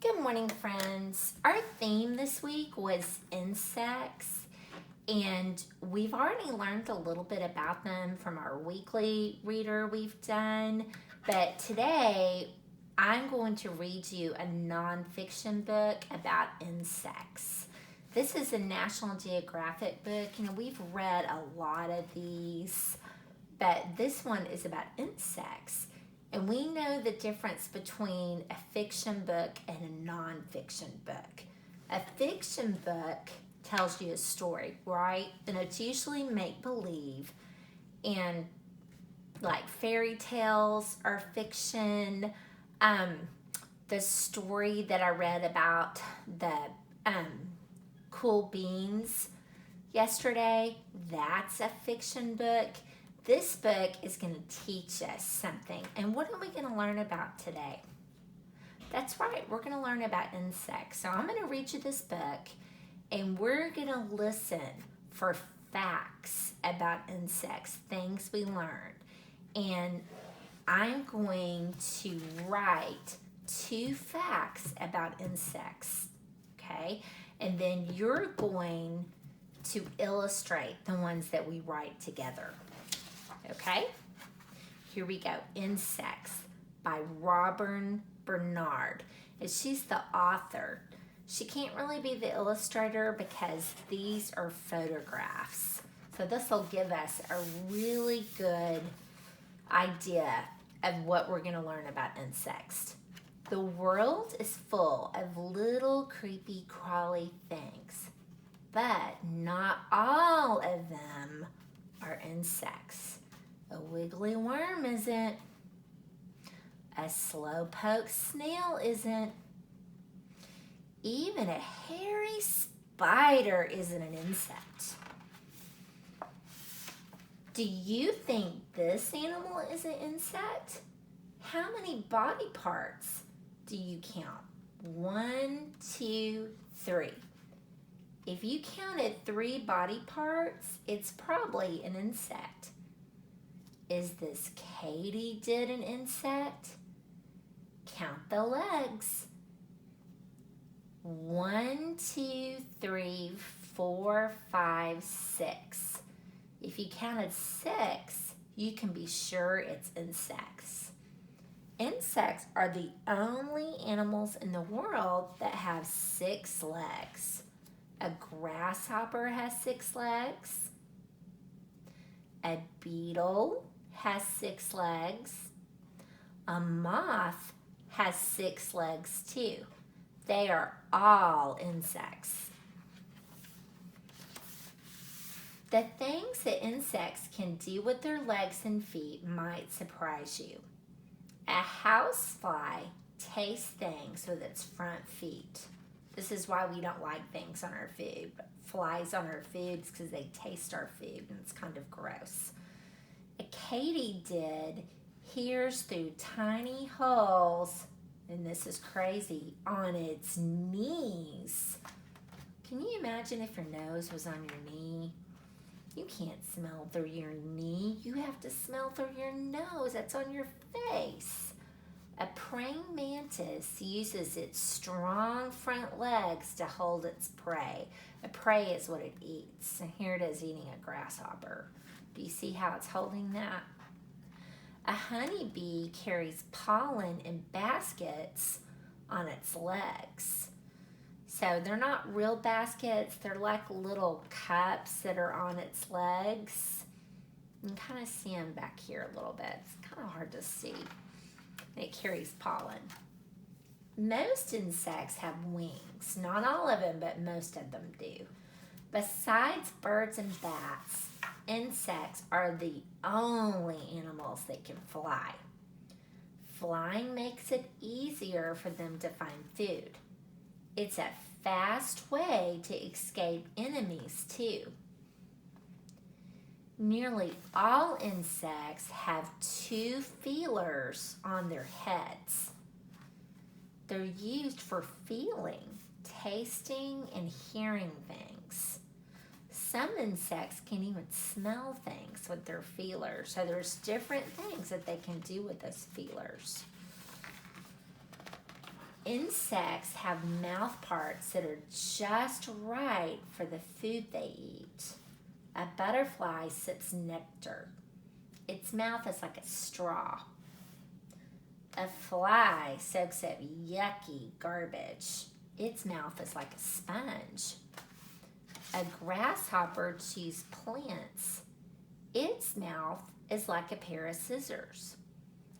Good morning, friends. Our theme this week was insects, and we've already learned a little bit about them from our weekly reader we've done. But today, I'm going to read you a nonfiction book about insects. This is a National Geographic book. We've read a lot of these, but this one is about insects. And we know the difference between a fiction book and a nonfiction book. A fiction book tells you a story, right? And it's usually make-believe. And like fairy tales are fiction. The story that I read about the cool beans yesterday, that's a fiction book. This book is going to teach us something. And what are we going to learn about today? That's right, we're going to learn about insects. So I'm going to read you this book, and we're going to listen for facts about insects, things we learned. And I'm going to write 2 facts about insects, okay? And then you're going to illustrate the ones that we write together. Okay, here we go. Insects by Robin Bernard. And she's the author. She can't really be the illustrator because these are photographs. So this will give us a really good idea of what we're going to learn about insects. The world is full of little creepy crawly things, but not all of them are insects. A wiggly worm isn't. A slowpoke snail isn't. Even a hairy spider isn't an insect. Do you think this animal is an insect? How many body parts do you count? 1, 2, 3. If you counted 3 body parts, it's probably an insect. Is this katydid an insect? Count the legs. 1, 2, 3, 4, 5, 6. If you counted 6, you can be sure it's insects. Insects are the only animals in the world that have 6 legs. A grasshopper has 6 legs. A beetle has 6 legs. A moth has 6 legs too. They are all insects. The things that insects can do with their legs and feet might surprise you. A housefly tastes things with its front feet. This is why we don't like things on our food, but flies on our foods because they taste our food and it's kind of gross. A katydid hears through tiny holes, and this is crazy, on its knees. Can you imagine if your nose was on your knee? You can't smell through your knee. You have to smell through your nose. That's on your face. A praying mantis uses its strong front legs to hold its prey. A prey is what it eats. And here it is eating a grasshopper. Do you see how it's holding that? A honeybee carries pollen in baskets on its legs. So they're not real baskets. They're like little cups that are on its legs. You can kind of see them back here a little bit. It's kind of hard to see. It carries pollen. Most insects have wings. Not all of them, but most of them do. Besides birds and bats, insects are the only animals that can fly. Flying makes it easier for them to find food. It's a fast way to escape enemies too. Nearly all insects have 2 feelers on their heads. They're used for feeling, tasting, and hearing things. Some insects can even smell things with their feelers. So there's different things that they can do with those feelers. Insects have mouth parts that are just right for the food they eat. A butterfly sips nectar. Its mouth is like a straw. A fly soaks up yucky garbage. Its mouth is like a sponge. A grasshopper chews plants. Its mouth is like a pair of scissors.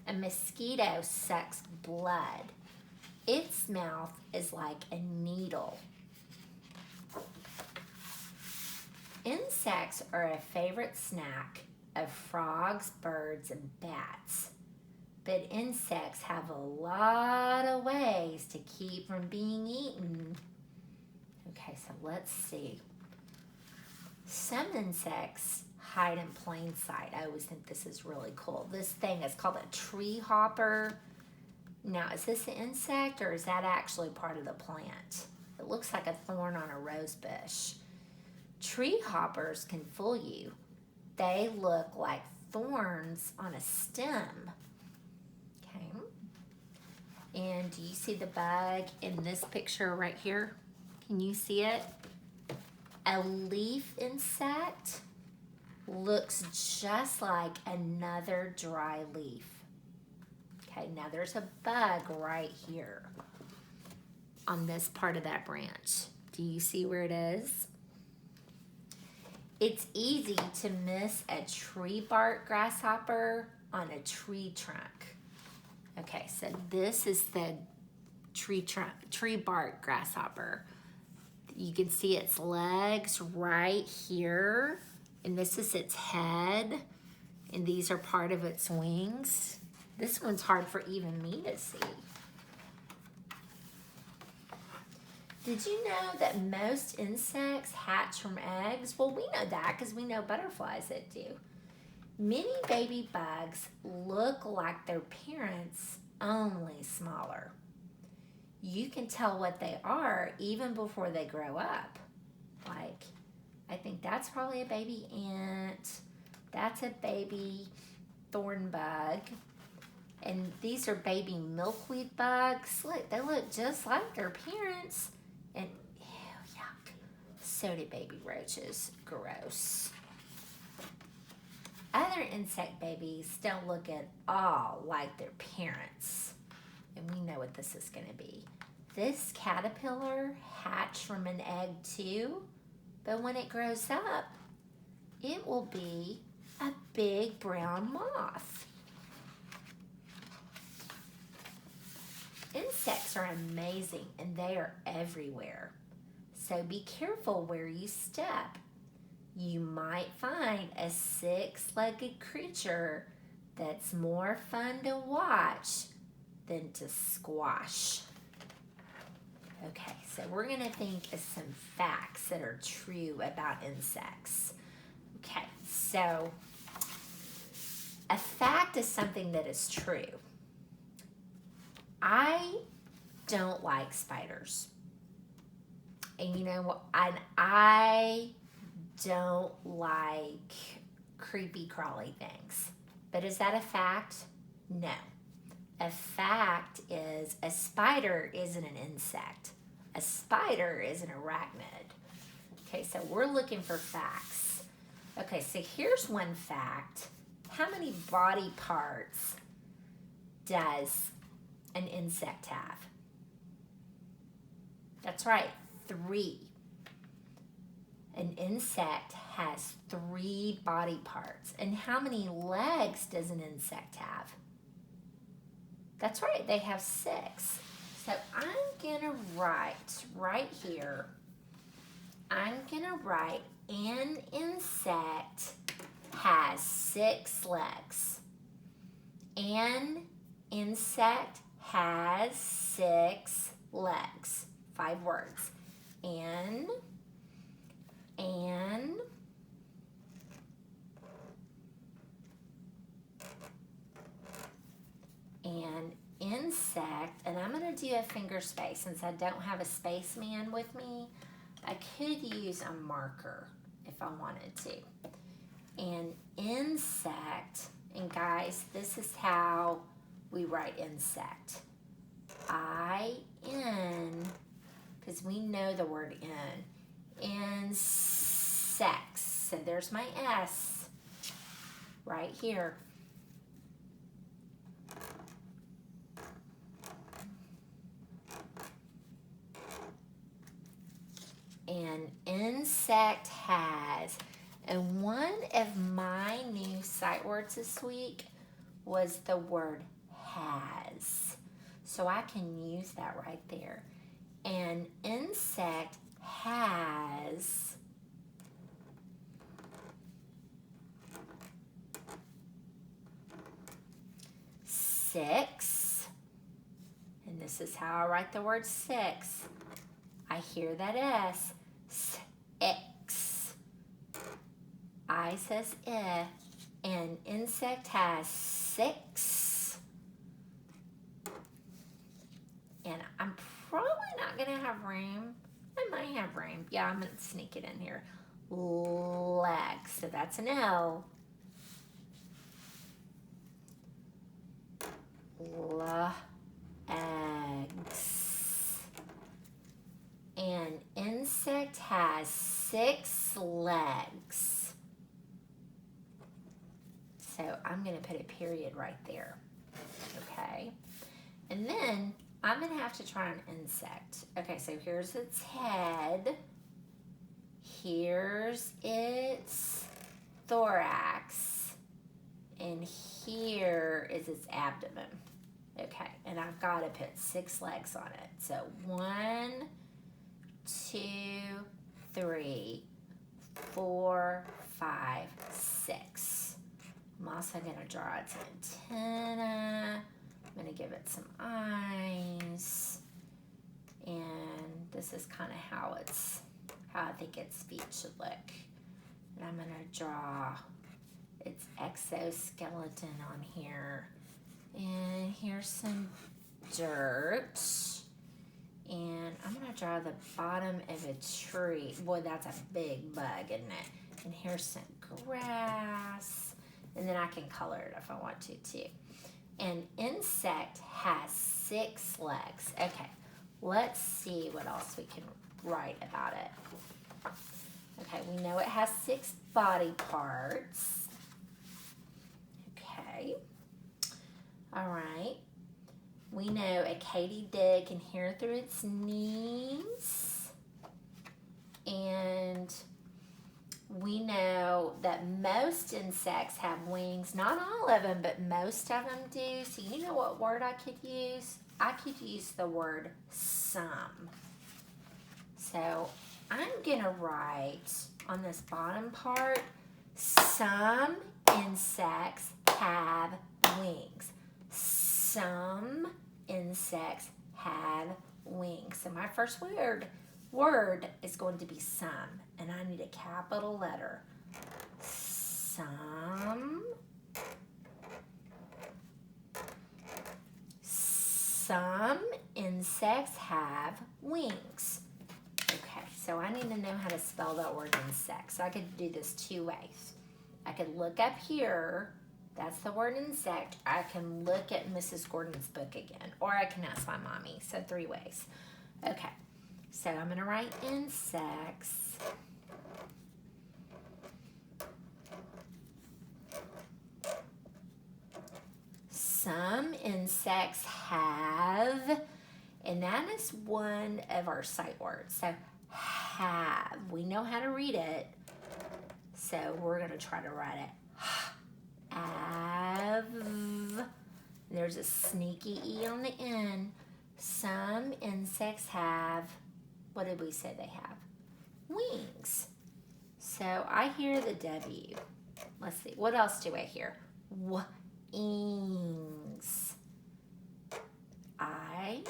A mosquito sucks blood. Its mouth is like a needle. Insects are a favorite snack of frogs, birds, and bats. But insects have a lot of ways to keep from being eaten. Okay, so let's see. Some insects hide in plain sight. I always think this is really cool. This thing is called a tree hopper. Now, is this an insect or is that actually part of the plant? It looks like a thorn on a rose bush. Tree hoppers can fool you. They look like thorns on a stem. Okay. And do you see the bug in this picture right here? Can you see it? A leaf insect looks just like another dry leaf. Okay, now there's a bug right here on this part of that branch. Do you see where it is? It's easy to miss a tree bark grasshopper on a tree trunk. Okay, so this is the tree bark grasshopper. You can see its legs right here, and this is its head, and these are part of its wings. This one's hard for even me to see. Did you know that most insects hatch from eggs? Well, we know that because we know butterflies that do. Many baby bugs look like their parents, only smaller. You can tell what they are even before they grow up. Like, I think that's probably a baby ant. That's a baby thorn bug. And these are baby milkweed bugs. Look, they look just like their parents. And ew, yuck. So do baby roaches. Gross. Other insect babies don't look at all like their parents. And we know what this is going to be. This caterpillar hatched from an egg too, but when it grows up, it will be a big brown moth. Insects are amazing and they are everywhere. So be careful where you step. You might find a six-legged creature that's more fun to watch than to squash. Okay, so we're going to think of some facts that are true about insects. Okay, so a fact is something that is true. I don't like spiders. And you know what? I don't like creepy crawly things. But is that a fact? No. A fact is a spider isn't an insect. A spider is an arachnid. Okay, so we're looking for facts. Okay, so here's one fact. How many body parts does an insect have? That's right, 3. An insect has 3 body parts. And how many legs does an insect have? That's right, they have 6. So I'm gonna write right here, I'm gonna write an insect has 6 legs. An insect has 6 legs. 5 words. An insect, and I'm going to do a finger space since I don't have a spaceman with me. I could use a marker if I wanted to. An insect, and guys, this is how we write insect. I-N, because we know the word in. Insects. So there's my S right here. An insect has. And one of my new sight words this week was the word has. So I can use that right there. An insect has six. And this is how I write the word six. I hear that S. X. I says I. An insect has six. And I'm probably not going to have room. I might have room. Yeah, I'm going to sneak it in here. Legs. So that's an L. Eggs. An insect has 6 legs. So I'm going to put a period right there. Okay. And then I'm going to have to try an insect. Okay, so here's its head. Here's its thorax. And here is its abdomen. Okay, and I've got to put 6 legs on it. So 1, 2, 3, 4, 5, 6. I'm also going to draw its antenna. I'm going to give it some eyes. And this is kind of how I think its feet should look. And I'm going to draw its exoskeleton on here. And here's some dirt. And I'm going to draw the bottom of a tree. Boy, that's a big bug, isn't it? And here's some grass. And then I can color it if I want to, too. An insect has 6 legs. Okay, let's see what else we can write about it. Okay, we know it has 6 body parts. Okay. All right. We know a katydid can hear through its knees. And we know that most insects have wings. Not all of them, but most of them do. So you know what word I could use? I could use the word some. So I'm going to write on this bottom part, some insects have wings. Some insects have wings. So my first word is going to be some, and I need a capital letter. Some insects have wings. Okay, so I need to know how to spell that word insect. So I could do this 2 ways. I could look up here. That's the word insect. I can look at Mrs. Gordon's book again, or I can ask my mommy. So 3 ways. Okay, so I'm going to write insects. Some insects have, and that is one of our sight words. So have, we know how to read it. So we're going to try to write it. Have. There's a sneaky E on the end. Some insects have, what did we say they have? Wings. So I hear the W. Let's see, what else do I hear? Wings. I-N-G-S.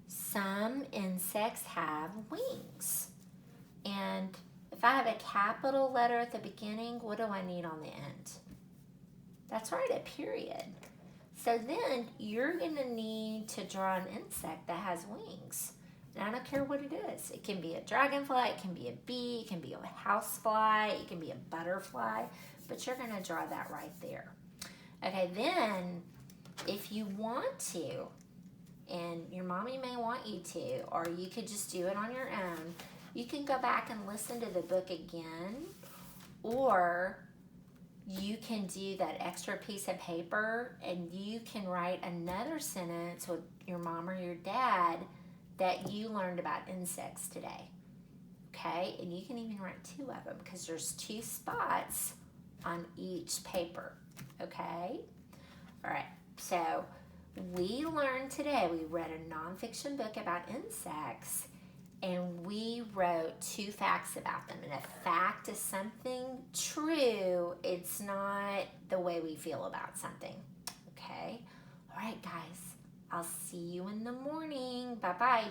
Some insects have wings. And if I have a capital letter at the beginning, what do I need on the end? That's right, a period. So then you're going to need to draw an insect that has wings. And I don't care what it is. It can be a dragonfly, it can be a bee, it can be a housefly, it can be a butterfly. but you're going to draw that right there. Okay, then if you want to, and your mommy may want you to, or you could just do it on your own, you can go back and listen to the book again, or you can do that extra piece of paper and you can write another sentence with your mom or your dad that you learned about insects today. Okay, and you can even write 2 of them because there's 2 spots on each paper. Okay, all right, so we learned today, we read a nonfiction book about insects, and we wrote 2 facts about them. And a fact is something true. It's not the way we feel about something. Okay? All right, guys. I'll see you in the morning. Bye-bye.